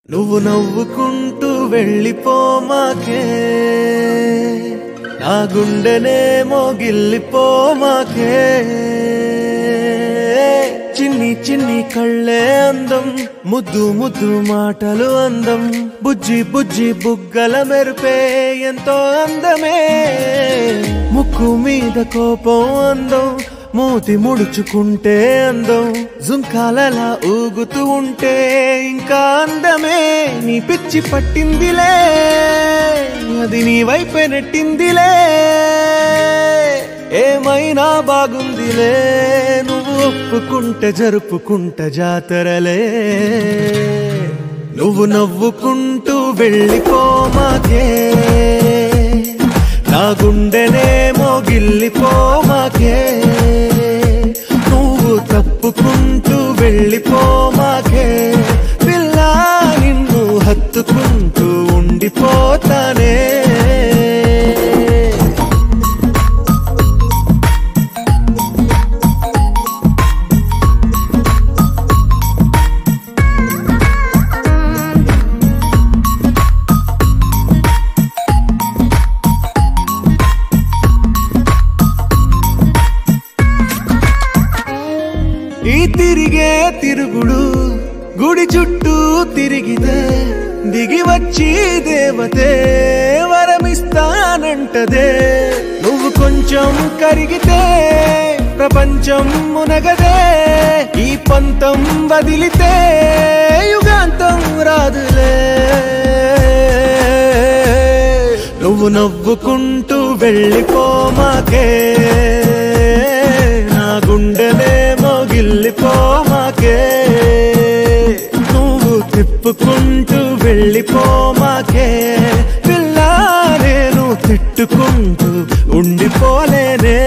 నువ్వు నవ్వుకుంటూ వెళ్ళిపోమాకే నా గుండెనే మోగిల్లిపోమాకే చిన్ని చిన్ని కళ్ళే అందం ముద్దు ముద్దు మాటలు అందం బుజ్జి బుజ్జి బుగ్గల మెరుపే ఎంతో అందమే ముక్కు మీద కోపం అందం మూతి ముడుచుకుంటే అందం జుంకాలలా ఊగుతూ ఉంటే ఇంకా అందమే నీ పిచ్చి పట్టిందిలే అది నీ వైపే నెట్టిందిలే ఏమైనా బాగుందిలే నువ్వు ఒప్పుకుంటే జరుపుకుంటే జాతరలే నువ్వు నవ్వుకుంటూ వెళ్ళిపోమాకే నా గుండెనే మోగిల్లిపోమాకే నువ్వు తప్పుకుంటూ వెళ్ళిపోమాకే పిల్ల నిన్ను హత్తుకుంటూ ఉండిపోతానే ఈ తిరిగే తిరుగుడు గుడి చుట్టూ తిరిగితే దిగి వచ్చి దేవతే వరమిస్తానంటదే నువ్వు కొంచెం కరిగితే ప్రపంచం మునగదే ఈ పంతం వదిలితే యుగాంతం రాదులే నువ్వు నవ్వుకుంటూ వెళ్ళిపోమాకే నా గుండెనే మోగిల్లిపోమాకే నువ్వు తిప్పుకుంటూ వెళ్ళిపోమాకే పిల్ల నేను తిట్టుకుంటూ ఉండిపోలేనే